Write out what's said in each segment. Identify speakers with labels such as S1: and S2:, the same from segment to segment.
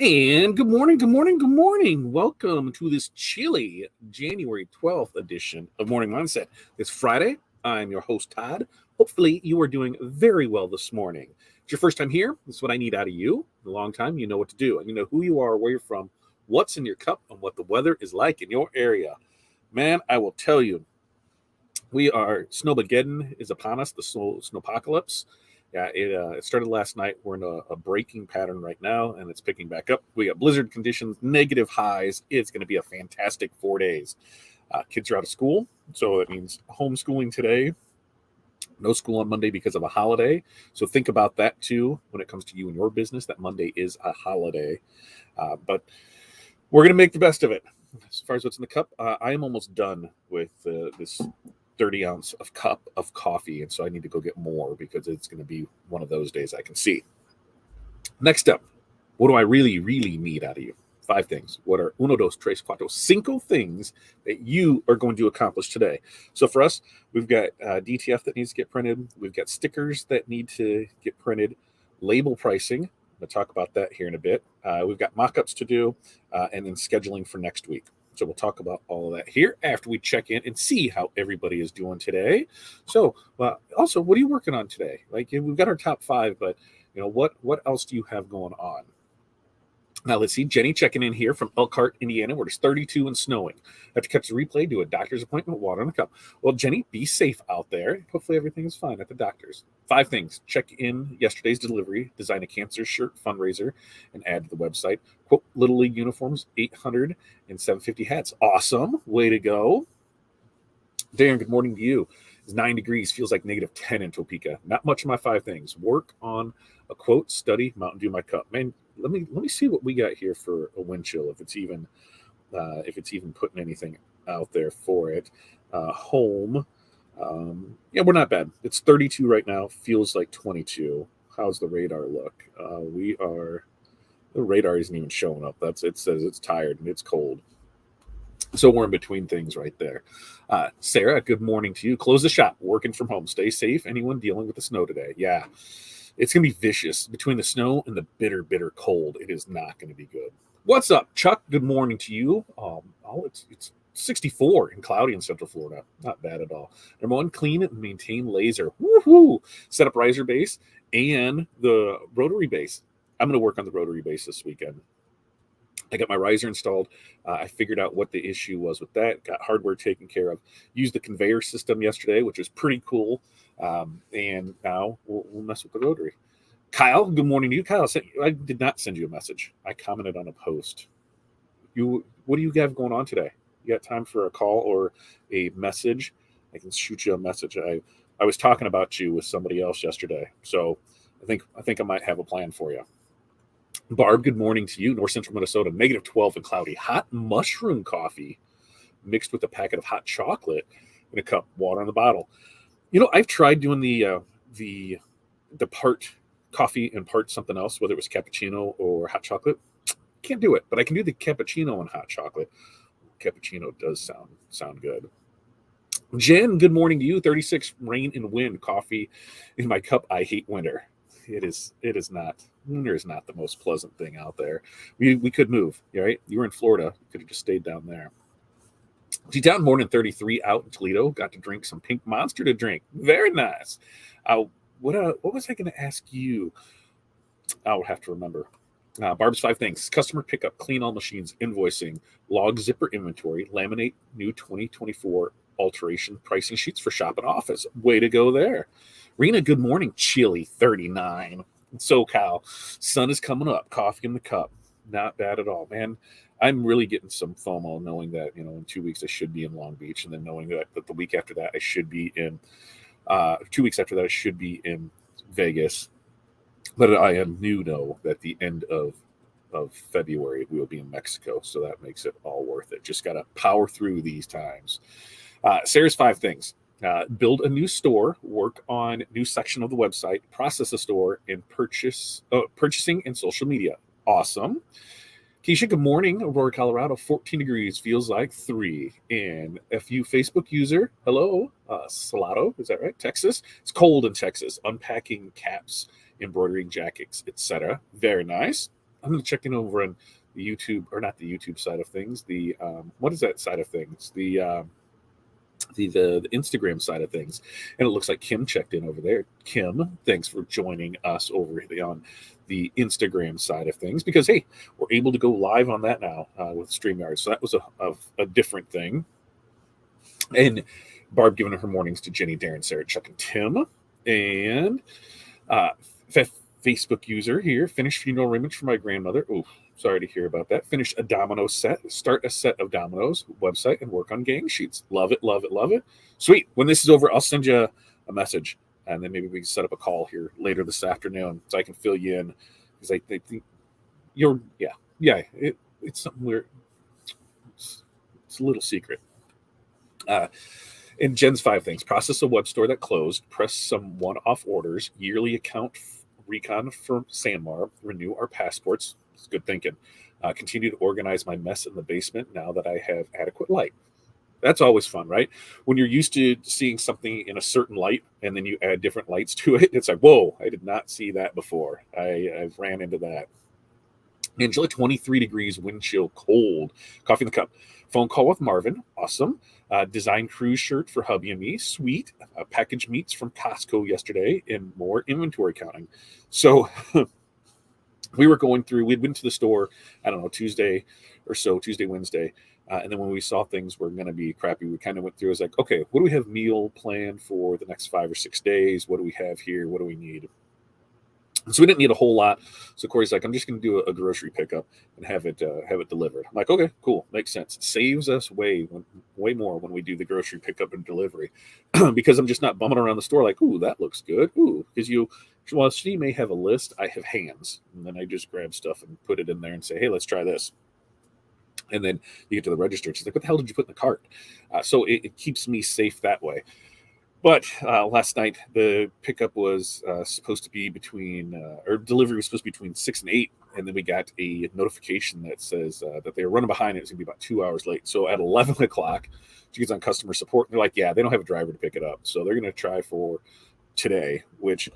S1: And good morning, good morning, good morning. Welcome to this chilly January 12th edition of Morning Mindset. It's Friday. I'm your host, Todd. Hopefully, you are doing very well this morning. It's your first time here. This is what I need out of you. In a long time, you know what to do. And you know who you are, where you're from, what's in your cup, and what the weather is like in your area. Man, I will tell you, Snowmageddon is upon us, the snowpocalypse. Yeah, it started last night. We're in a breaking pattern right now, and it's picking back up. We got blizzard conditions, negative highs. It's going to be a fantastic 4 days. Kids are out of school, so it means homeschooling today. No school on Monday because of a holiday. So think about that too when it comes to you and your business. That Monday is a holiday, but we're going to make the best of it. As far as what's in the cup, I am almost done with this 30-ounce of cup of coffee, and so I need to go get more because it's going to be one of those days I can see. Next up, what do I really need out of you? 5 things. What are uno, dos, tres, cuatro, cinco things that you are going to accomplish today? So for us, we've got DTF that needs to get printed. We've got stickers that need to get printed. Label pricing. We'll talk about that here in a bit. We've got mock-ups to do, and then scheduling for next week. So we'll talk about all of that here after we check in and see how everybody is doing today. So also, what are you working on today? Like, we've got our top 5, but what else do you have going on? Now, let's see. Jenny checking in here from Elkhart, Indiana, where it's 32 and snowing. Have to catch the replay, do a doctor's appointment, water in the cup. Well, Jenny, be safe out there. Hopefully everything is fine at the doctor's. 5 things. Check in yesterday's delivery, design a cancer shirt fundraiser, and add to the website. Quote, Little League uniforms, 800 and 750 hats. Awesome. Way to go. Darren, good morning to you. It's 9 degrees, feels like negative 10 in Topeka. Not much of my 5 things. Work on a quote, study, Mountain Dew my cup. Man, let me see what we got here for a wind chill, if it's even putting anything out there for it. Home. We're not bad. It's 32 right now. Feels like 22. How's the radar look? The radar isn't even showing up. It says it's tired and it's cold. So we're in between things right there. Sarah, good morning to you. Close the shop. Working from home. Stay safe. Anyone dealing with the snow today? Yeah. It's going to be vicious. Between the snow and the bitter, bitter cold, it is not going to be good. What's up, Chuck? Good morning to you. It's 64 and cloudy in Central Florida. Not bad at all. Number 1, clean and maintain laser. Woohoo! Set up riser base and the rotary base. I'm going to work on the rotary base this weekend. I got my riser installed. I figured out what the issue was with that. Got hardware taken care of. Used the conveyor system yesterday, which was pretty cool. And now we'll mess with the rotary. Kyle, good morning to you. Kyle, I did not send you a message. I commented on a post. What do you have going on today? You got time for a call or a message? I can shoot you a message. I was talking about you with somebody else yesterday, so I think I might have a plan for you. Barb, good morning to you. North Central Minnesota, negative 12 and cloudy. Hot mushroom coffee mixed with a packet of hot chocolate in a cup, water in the bottle. I've tried doing the part coffee and part something else, whether it was cappuccino or hot chocolate. Can't do it, but I can do the cappuccino and hot chocolate. Cappuccino does sound good. Jen, good morning to you. 36 rain and wind, coffee in my cup. I hate winter. It is not. Winter is not the most pleasant thing out there. We could move, right? You were in Florida. You could have just stayed down there. Down more than 33 out in Toledo. Got to drink some Pink Monster to drink. Very nice. What was I going to ask you? I'll have to remember. Barb's 5 things. Customer pickup, clean all machines, invoicing, log zipper inventory, laminate new 2024 alteration pricing sheets for shop and office. Way to go there. Rena, good morning. Chilly 39. SoCal, sun is coming up. Coffee in the cup. Not bad at all, man. I'm really getting some FOMO knowing that, in 2 weeks I should be in Long Beach, and then knowing that the week after that I should be in 2 weeks after that I should be in Vegas. But I know that the end of February we will be in Mexico, so that makes it all worth it. Just got to power through these times. Sarah's 5 things. Build a new store, work on new section of the website, process a store, and purchasing and social media. Awesome. Keisha, good morning. Aurora, Colorado, 14 degrees, feels like 3. And FU Facebook user, hello, Salado, is that right? Texas. It's cold in Texas. Unpacking caps, embroidering jackets, etc. Very nice. I'm going to check in over on the YouTube, or not the YouTube side of things. The what is that side of things? The Instagram side of things, and it looks like Kim checked in over there. Kim, thanks for joining us over on the Instagram side of things, because hey, we're able to go live on that now with StreamYard. So that was a different thing. And Barb giving her mornings to Jenny, Darren, Sarah, Chuck, and Tim, and Facebook user here. Finished funeral arrangements for my grandmother. Oh, sorry to hear about that. Finish a domino set. Start a set of dominoes. Website and work on gang sheets. Love it, love it, love it. Sweet. When this is over, I'll send you a message, and then maybe we can set up a call here later this afternoon so I can fill you in, because I think you're it's something where it's a little secret. In Jen's 5 things: process a web store that closed, press some one-off orders, yearly account recon for Sanmar, renew our passports. It's good thinking. Continue to organize my mess in the basement now that I have adequate light. That's always fun, right? When you're used to seeing something in a certain light and then you add different lights to it, it's like, whoa, I did not see that before. I've ran into that. Angela, 23 degrees, wind chill, cold. Coffee in the cup. Phone call with Marvin. Awesome. Design cruise shirt for hubby and me. Sweet. Package meats from Costco yesterday, and more inventory counting. So we were going through, we'd been to the store, I don't know, Tuesday, Wednesday. And then when we saw things were going to be crappy, we kind of went through. It was like, okay, what do we have meal planned for the next 5 or 6 days? What do we have here? What do we need? So we didn't need a whole lot. So Corey's like, I'm just going to do a grocery pickup and have it delivered. I'm like, okay, cool, makes sense. It saves us way more when we do the grocery pickup and delivery, because I'm just not bumming around the store like, ooh, that looks good. Ooh, because while she may have a list, I have hands, and then I just grab stuff and put it in there and say, hey, let's try this. And then you get to the register, and she's like, what the hell did you put in the cart? So it keeps me safe that way. But last night, the pickup was supposed to be or delivery was supposed to be between 6 and 8. And then we got a notification that says that they were running behind. It was going to be about 2 hours late. So at 11 o'clock, she gets on customer support. And they're like, yeah, they don't have a driver to pick it up. So they're going to try for today, which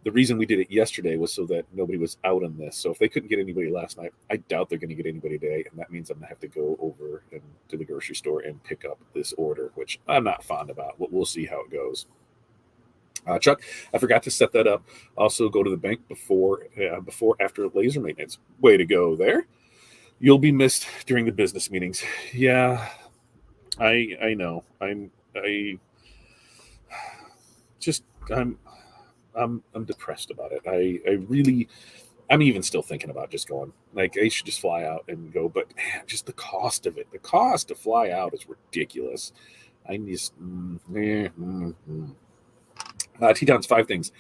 S1: the reason we did it yesterday was so that nobody was out on this. So if they couldn't get anybody last night, I doubt they're going to get anybody today. And that means I'm going to have to go over to the grocery store and pick up this order, which I'm not fond about, but we'll see how it goes. Chuck, I forgot to set that up. Also go to the bank after laser maintenance. Way to go there. You'll be missed during the business meetings. Yeah, I know. I'm depressed about it. I'm even still thinking about just going. Like, I should just fly out and go, but man, just the cost of it. The cost to fly out is ridiculous. I just Teton's 5 things.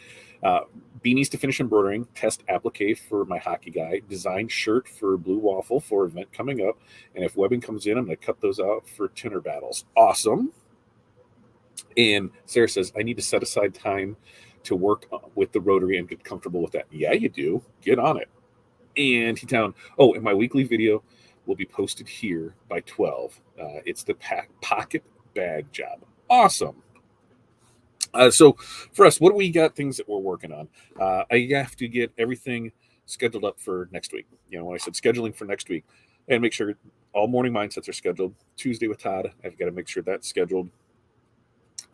S1: Beanies to finish embroidering, test applique for my hockey guy, design shirt for Blue Waffle for event coming up, and if webbing comes in, I'm going to cut those out for Tinner battles. Awesome. And Sarah says, I need to set aside time to work with the Rotary and get comfortable with that. Yeah, you do. Get on it. And T-Town, and my weekly video will be posted here by 12. It's the pocket bag job. Awesome. So for us, what do we got things that we're working on? I have to get everything scheduled up for next week. When I said scheduling for next week, and make sure all morning mindsets are scheduled. Tuesday with Todd, I've got to make sure that's scheduled.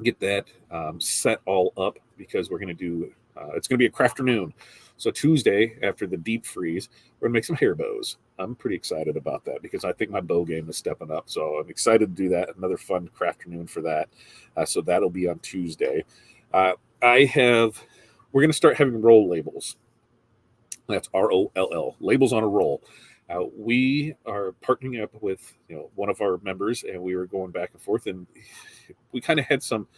S1: Get that set all up, because we're going to do it's going to be a crafternoon. So Tuesday, after the deep freeze, we're going to make some hair bows. I'm pretty excited about that, because I think my bow game is stepping up. So I'm excited to do that. Another fun crafternoon for that. So that'll be on Tuesday. We're going to start having roll labels. That's ROLL, labels on a roll. We are partnering up with one of our members, and we were going back and forth, and we kind of had some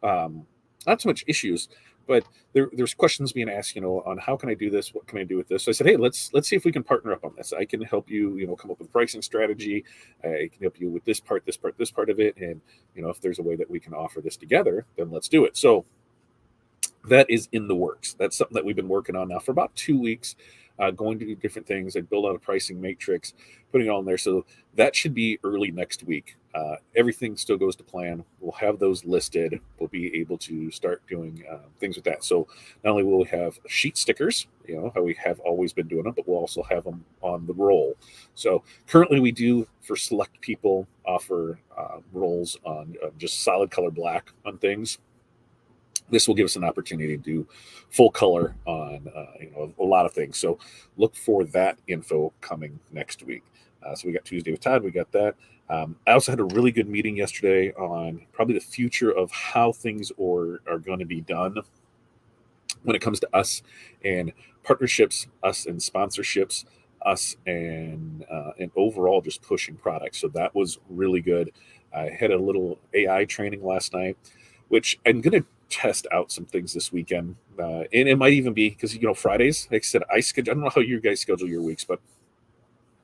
S1: not so much issues, but there's questions being asked, on how can I do this? What can I do with this? So I said, hey, let's see if we can partner up on this. I can help you, come up with a pricing strategy. I can help you with this part of it. And, if there's a way that we can offer this together, then let's do it. So that is in the works. That's something that we've been working on now for about 2 weeks, going to do different things. I build out a pricing matrix, putting it all in there. So that should be early next week. everything still goes to plan. We'll have those listed. We'll be able to start doing things with that. So not only will we have sheet stickers, how we have always been doing them, but we'll also have them on the roll. So currently we do, for select people, offer rolls on just solid color black on things. This will give us an opportunity to do full color on a lot of things. So look for that info coming next week. So we got Tuesday with Todd. We got that. I also had a really good meeting yesterday on probably the future of how things are going to be done when it comes to us and partnerships, us and sponsorships, us and overall just pushing products. So that was really good. I had a little AI training last night, which I'm going to test out some things this weekend. And it might even be because, Fridays, like I said, I don't know how you guys schedule your weeks, but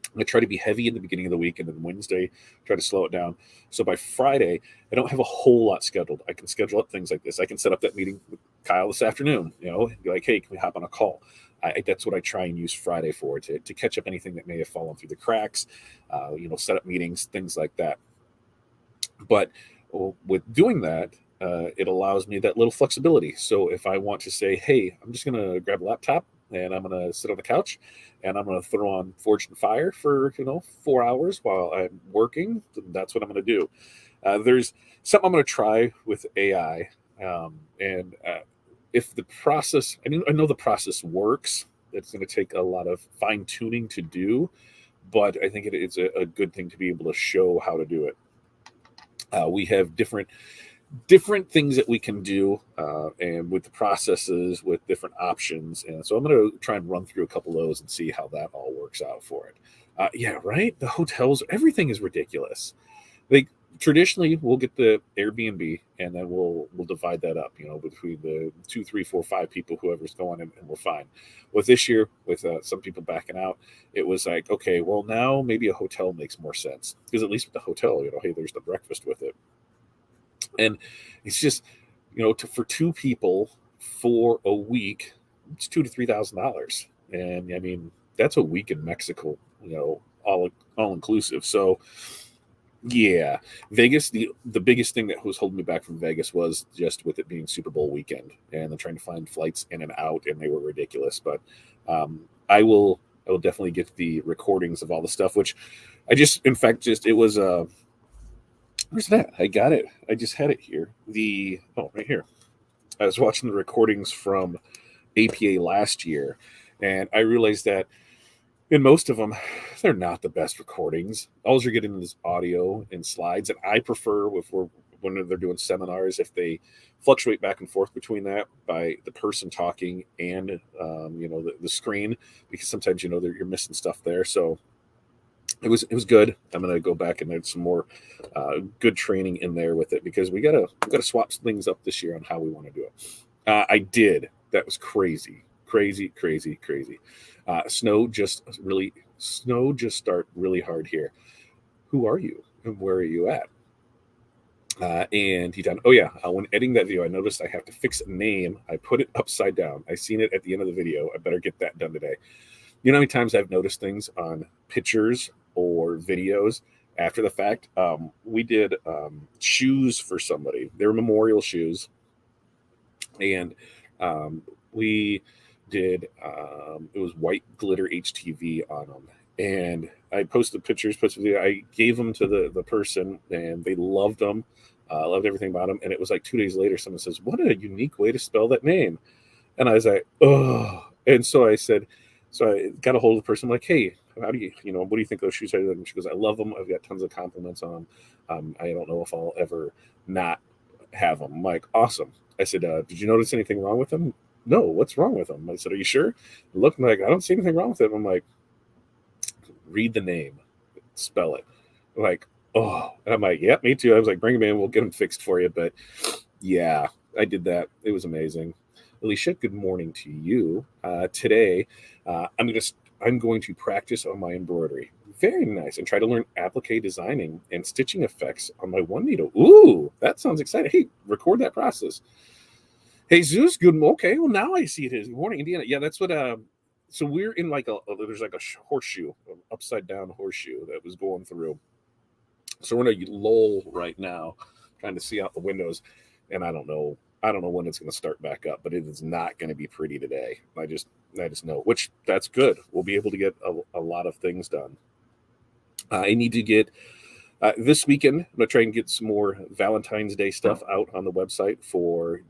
S1: I'm going to try to be heavy in the beginning of the week, and then Wednesday, try to slow it down. So by Friday, I don't have a whole lot scheduled. I can schedule up things like this. I can set up that meeting with Kyle this afternoon, be like, hey, can we hop on a call? That's what I try and use Friday for, to catch up anything that may have fallen through the cracks, set up meetings, things like that. But with doing that, it allows me that little flexibility. So if I want to say, hey, I'm just going to grab a laptop and I'm going to sit on the couch and I'm going to throw on Forged in Fire for 4 hours while I'm working, that's what I'm going to do. There's something I'm going to try with AI, and if the process, I know the process works. It's going to take a lot of fine tuning to do, but I think it's a good thing to be able to show how to do it. We have different things that we can do, and with the processes, with different options. And so I'm going to try and run through a couple of those and see how that all works out for it. Yeah, right. The hotels, everything is ridiculous. Traditionally we'll get the Airbnb and then we'll divide that up, between the 2, 3, 4, 5 people, whoever's going, and we're fine. With this year, with some people backing out, it was like, okay, well, now maybe a hotel makes more sense, because at least with the hotel, hey, there's the breakfast with it. And it's just, for 2 people for a week, it's $2,000 to $3,000. And I mean, that's a week in Mexico, all inclusive. So yeah, Vegas, the biggest thing that was holding me back from Vegas was just with it being Super Bowl weekend, and I'm trying to find flights in and out, and they were ridiculous. But I will definitely get the recordings of all the stuff, which it was where's that? I got it. I just had it here. Right here. I was watching the recordings from APA last year, and I realized that in most of them, they're not the best recordings. All you're getting is audio and slides, and I prefer when they're doing seminars, if they fluctuate back and forth between that by the person talking and the screen, because sometimes you're missing stuff there. So it was good. I'm gonna go back and add some more good training in there with it, because we gotta swap things up this year on how we want to do it. I did. That was crazy. Snow just start really hard here. Who are you and where are you at? And he done. Oh yeah. When editing that video, I noticed I have to fix a name. I put it upside down. I seen it at the end of the video. I better get that done today. You know how many times I've noticed things on pictures or videos after the fact? We did shoes for somebody. They were memorial shoes, and we did it was white glitter HTV on them, and I posted pictures, I gave them to the person, and they loved them, loved everything about them. And it was like 2 days later, someone says, what a unique way to spell that name. And I was like, oh. And so I got a hold of the person, like, hey, how do you, what do you think those shoes are? And she goes, I love them. I've got tons of compliments on them. I don't know if I'll ever not have them. I'm like, awesome. I said, did you notice anything wrong with them? No, what's wrong with them? I said, are you sure? Look, like, I don't see anything wrong with them. I'm like, read the name, spell it. I'm like, oh, and I'm like, yeah, me too. I was like, bring them in, we'll get them fixed for you. But yeah, I did that. It was amazing. Alicia, good morning to you. Today, I'm going to practice on my embroidery. Very nice. And try to learn applique designing and stitching effects on my one needle. Ooh, that sounds exciting. Hey, record that process. Hey, Zeus, good. Okay, well, now I see it is. Good morning, Indiana. Yeah, that's what. So we're in like there's like a horseshoe, upside down horseshoe that was going through. So we're in a lull right now, trying to see out the windows, and I don't know. I don't know when it's going to start back up, but it is not going to be pretty today. I just know, which that's good. We'll be able to get a lot of things done. I need to get this weekend. I'm going to try and get some more Valentine's Day stuff out on the website for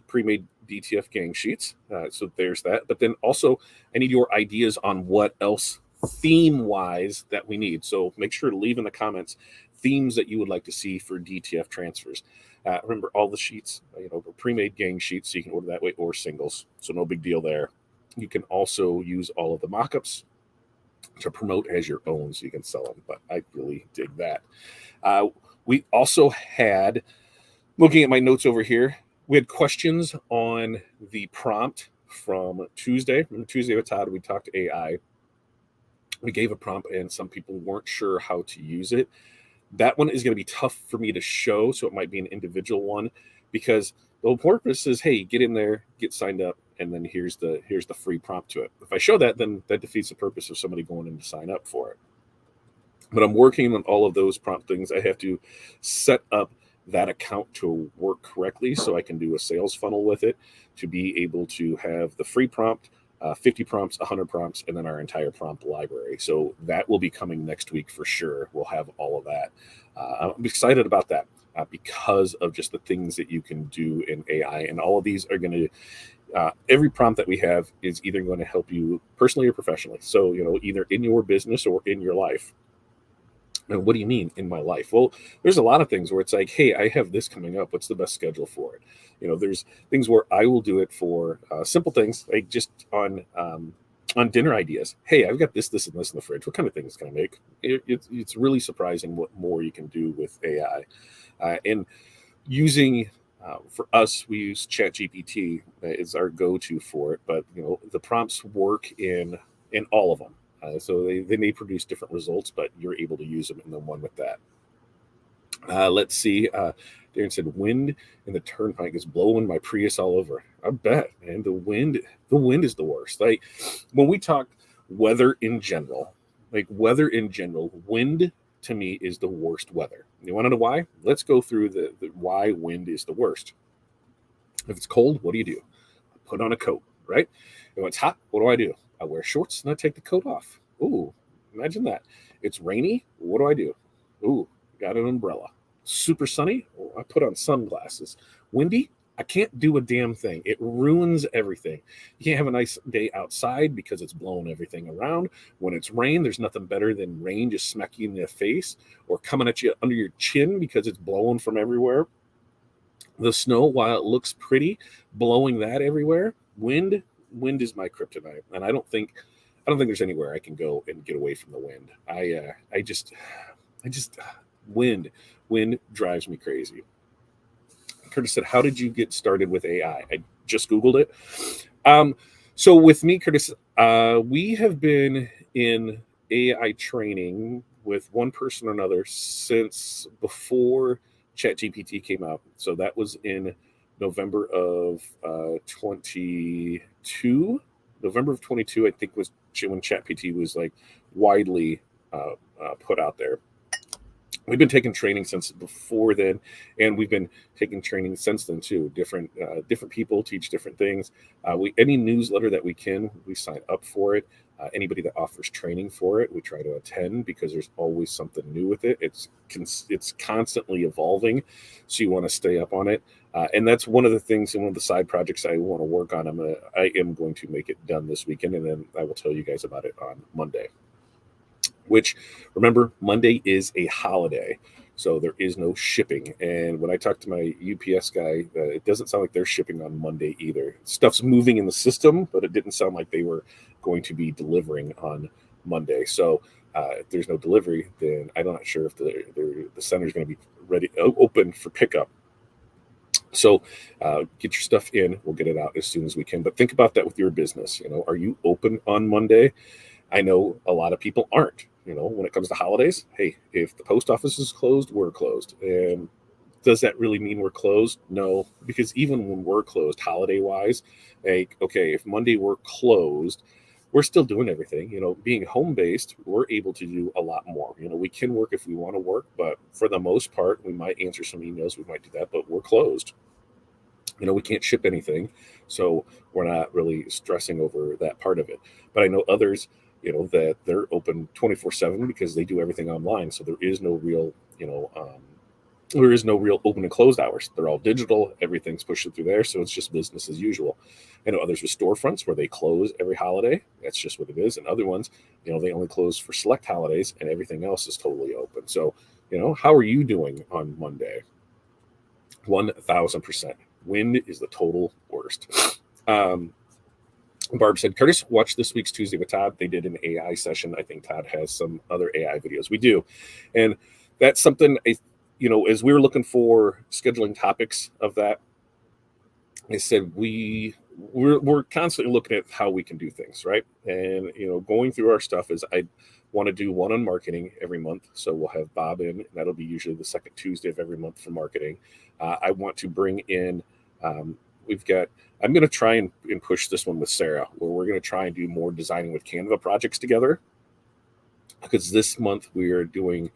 S1: pre-made DTF gang sheets. So there's that. But then also, I need your ideas on what else theme-wise that we need. So make sure to leave in the comments themes that you would like to see for DTF transfers. Remember, all the sheets, pre-made gang sheets, so you can order that way, or singles. So no big deal there. You can also use all of the mock-ups to promote as your own, so you can sell them. But I really dig that. We also had, looking at my notes over here, we had questions on the prompt from Tuesday. Remember Tuesday with Todd, we talked to AI. We gave a prompt, and some people weren't sure how to use it. That one is going to be tough for me to show, so it might be an individual one, because the whole purpose is, hey, get in there, get signed up, and then here's the free prompt to it. If I show that, then that defeats the purpose of somebody going in to sign up for it. But I'm working on all of those prompt things. I have to set up that account to work correctly so I can do a sales funnel with it to be able to have the free prompt, 50 prompts, 100 prompts, and then our entire prompt library. So that will be coming next week for sure. We'll have all of that. I'm excited about that because of just the things that you can do in AI. And all of these are going to, every prompt that we have is either going to help you personally or professionally. So, either in your business or in your life. And what do you mean in my life? Well, there's a lot of things where it's like, hey, I have this coming up. What's the best schedule for it? There's things where I will do it for simple things, like just on dinner ideas. Hey, I've got this, and this in the fridge. What kind of things can I make? It's really surprising what more you can do with AI. And using, for us, we use ChatGPT is our go-to for it. But, the prompts work in all of them. So they may produce different results, but you're able to use them in the one with that. Let's see. Darren said, wind in the turnpike is blowing my Prius all over. I bet, man. The wind is the worst. Like when we talk weather in general, wind to me is the worst weather. You want to know why? Let's go through the why wind is the worst. If it's cold, what do? Put on a coat, right? And when it's hot, what do? I wear shorts and I take the coat off. Ooh, imagine that. It's rainy. What do? Ooh, got an umbrella. Super sunny. Oh, I put on sunglasses. Windy. I can't do a damn thing. It ruins everything. You can't have a nice day outside because it's blowing everything around. When it's rain, there's nothing better than rain just smacking you in the face or coming at you under your chin because it's blowing from everywhere. The snow, while it looks pretty, blowing that everywhere. Wind is my kryptonite, and I don't think there's anywhere I can go and get away from the wind. I just wind drives me crazy. Curtis said, "How did you get started with AI?" I just Googled it. So with me, Curtis, we have been in AI training with one person or another since before ChatGPT came out. So that was in November of 22. November of 22, I think, was when ChatGPT was like widely put out there. We've been taking training since before then, and we've been taking training since then too. Different people teach different things. Any newsletter that we sign up for it. Anybody that offers training for it, we try to attend because there's always something new with it. It's constantly evolving, so you want to stay up on it. And that's one of the things, and one of the side projects I want to work on. I am going to make it done this weekend, and then I will tell you guys about it on Monday. Which, remember, Monday is a holiday, so there is no shipping. And when I talked to my UPS guy, it doesn't sound like they're shipping on Monday either. Stuff's moving in the system, but it didn't sound like they were going to be delivering on Monday. So if there's no delivery, then I'm not sure if the center is going to be open for pickup. So get your stuff in. We'll get it out as soon as we can. But think about that with your business. Are you open on Monday? I know a lot of people aren't. When it comes to holidays, hey, if the post office is closed, we're closed. And does that really mean we're closed? No, because even when we're closed, holiday-wise, okay, if Monday we're closed, we're still doing everything. Being home based, we're able to do a lot more. We can work if we want to work, but for the most part, we might answer some emails, we might do that, but we're closed. We can't ship anything, so we're not really stressing over that part of it. But I know others, that they're open 24/7 because they do everything online. So there is no real, open and closed hours. They're all digital. Everything's pushing through there. So it's just business as usual. I know others with storefronts where they close every holiday. That's just what it is. And other ones, they only close for select holidays and everything else is totally open. So, how are you doing on Monday? 1000%. Wind is the total worst. Barb said, Curtis, watch this week's Tuesday with Todd. They did an AI session. I think Todd has some other AI videos. We do. And that's something, as we were looking for scheduling topics of that, I said, we're constantly looking at how we can do things, right? And, going through our stuff is I want to do one on marketing every month. So we'll have Bob in, and that'll be usually the second Tuesday of every month for marketing. I want to bring in, I'm going to try and push this one with Sarah, where we're going to try and do more designing with Canva projects together. Because this month we are doing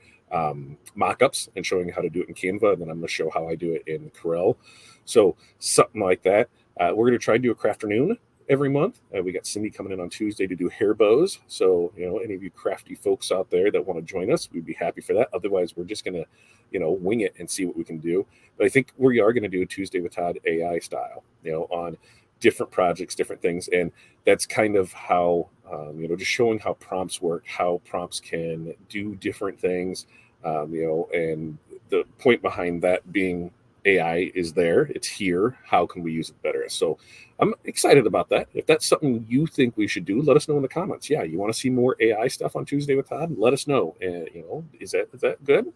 S1: mock-ups and showing how to do it in Canva, and then I'm going to show how I do it in Corel. So something like that. We're going to try and do a crafternoon every month. We got Cindy coming in on Tuesday to do hair bows. So, any of you crafty folks out there that want to join us, we'd be happy for that. Otherwise, we're just going to, wing it and see what we can do. But I think we are going to do a Tuesday with Todd AI style, on different projects, different things. And that's kind of how, just showing how prompts work, how prompts can do different things, and the point behind that being AI is there. It's here. How can we use it better? So I'm excited about that. If that's something you think we should do, let us know in the comments. Yeah, you want to see more AI stuff on Tuesday with Todd? Let us know. And, is that good?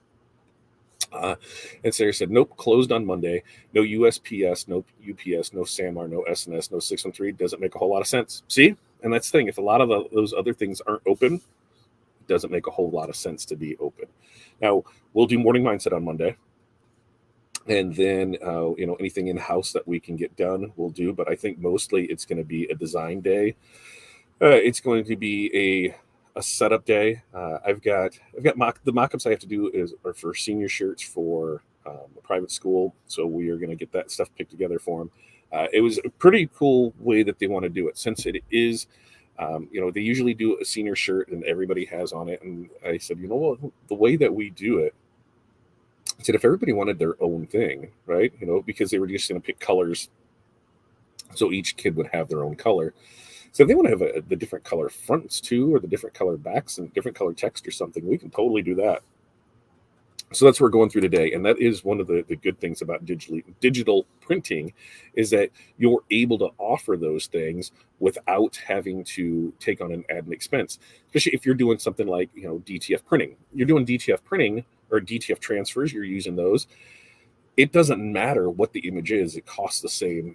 S1: And Sarah said, nope, closed on Monday. No USPS, no UPS, no SAMR, no SNS, no 613. Doesn't make a whole lot of sense. See? And that's the thing. If a lot of those other things aren't open, it doesn't make a whole lot of sense to be open. Now, we'll do Morning Mindset on Monday. And then, anything in-house that we can get done, we'll do. But I think mostly it's going to be a design day. It's going to be a setup day. I've got the mock-ups I have to do are for senior shirts for a private school. So we are going to get that stuff picked together for them. It was a pretty cool way that they want to do it, since it is, they usually do a senior shirt and everybody has on it. And I said, the way that we do it, I said, if everybody wanted their own thing, right? Because they were just going to pick colors, so each kid would have their own color. So if they want to have the different color fronts too, or the different color backs and different color text or something, we can totally do that. So that's what we're going through today. And that is one of the good things about digital printing, is that you're able to offer those things without having to take on an added expense. Especially if you're doing something like, DTF printing. You're doing DTF printing or DTF transfers, you're using those. It doesn't matter what the image is. It costs the same,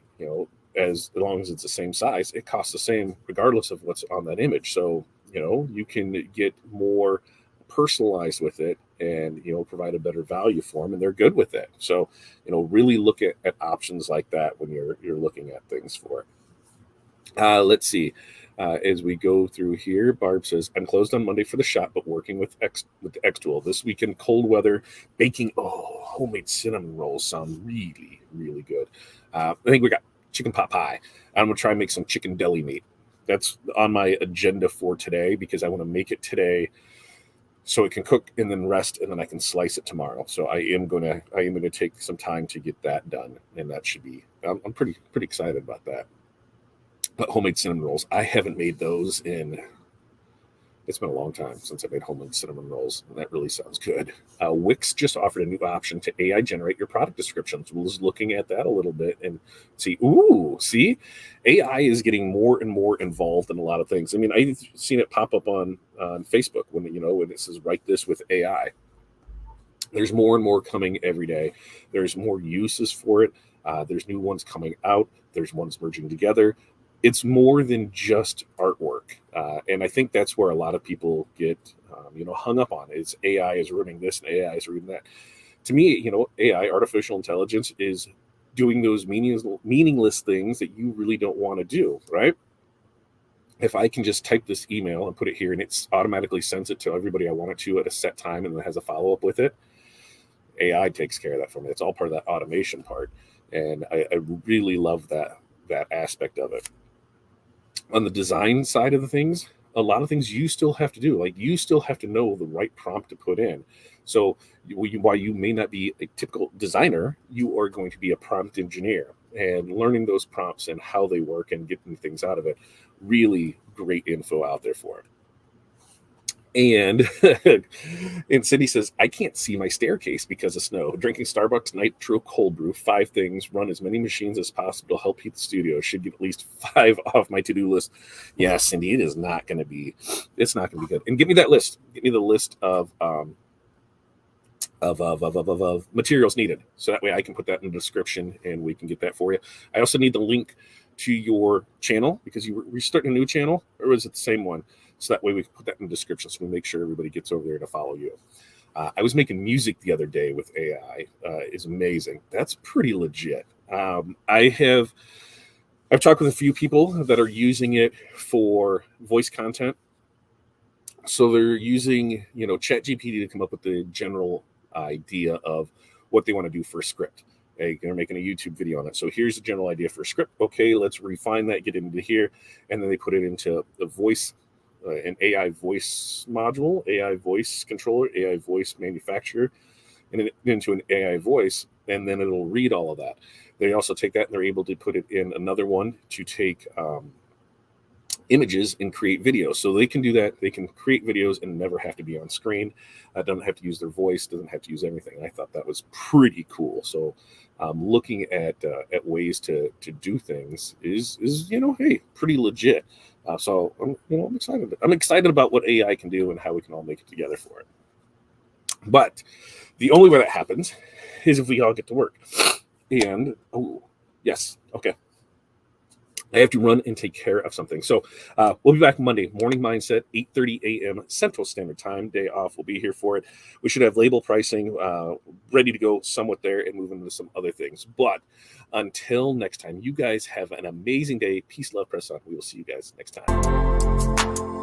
S1: as long as it's the same size, it costs the same regardless of what's on that image. So, you can get more personalized with it and, provide a better value for them, and they're good with it. So, really look at options like that when you're looking at things for it. Let's see. As we go through here, Barb says, I'm closed on Monday for the shop, but working with the X-Tool. This weekend, cold weather, baking. Homemade cinnamon rolls sound really, really good. I think we got chicken pot pie. I'm going to try and make some chicken deli meat. That's on my agenda for today, because I want to make it today so it can cook and then rest, and then I can slice it tomorrow. So I am going to take some time to get that done, and that should be, I'm pretty excited about that. But homemade cinnamon rolls, I haven't made those it's been a long time since I made homemade cinnamon rolls, and that really sounds good. Wix just offered a new option to AI generate your product descriptions. We're just looking at that a little bit and see, AI is getting more and more involved in a lot of things. I mean, I've seen it pop up on Facebook when it says, write this with AI. There's more and more coming every day. There's more uses for it. There's new ones coming out. There's ones merging together. It's more than just artwork. And I think that's where a lot of people get, hung up on. It's AI is ruining this and AI is ruining that. To me, AI, artificial intelligence, is doing those meaningless things that you really don't want to do, right? if I can just type this email and put it here and it automatically sends it to everybody I want it to at a set time and then has a follow-up with it, AI takes care of that for me. It's all part of that automation part. And I really love that aspect of it. On the design side of the things, a lot of things you still have to do. Like you still have to know the right prompt to put in. So while you may not be a typical designer, you are going to be a prompt engineer, and learning those prompts and how they work and getting things out of it. Really great info out there for it. And and Cindy says, I can't see my staircase because of snow. Drinking Starbucks Nitro Cold Brew, 5 things, run as many machines as possible to help heat the studio. Should get at least 5 off my to-do list. Yeah, Cindy, it's not going to be good. And give me that list. Give me the list of materials needed. So that way I can put that in the description and we can get that for you. I also need the link to your channel because you were starting a new channel, or was it the same one? So that way we can put that in the description so we make sure everybody gets over there to follow you. I was making music the other day with AI. It's amazing. That's pretty legit. I've talked with a few people that are using it for voice content. So they're using, ChatGPT to come up with the general idea of what they want to do for a script. They're making a YouTube video on it. So here's the general idea for a script. Okay, let's refine that, get into here, and then they put it into the voice, an AI voice module, AI voice controller, AI voice manufacturer, and into an AI voice, and then it'll read all of that. They also take that and they're able to put it in another one to take images and create videos. So they can do that. They can create videos and never have to be on screen. Doesn't have to use their voice. Doesn't have to use anything. I thought that was pretty cool. So looking at ways to do things is hey, pretty legit. So I'm excited. I'm excited about what AI can do and how we can all make it together for it. But the only way that happens is if we all get to work. And yes, okay. I have to run and take care of something. So we'll be back Monday, Morning Mindset, 8:30 a.m. Central Standard Time. Day off. We'll be here for it. We should have label pricing ready to go somewhat there and move into some other things. But until next time, you guys have an amazing day. Peace, love, press on. We will see you guys next time.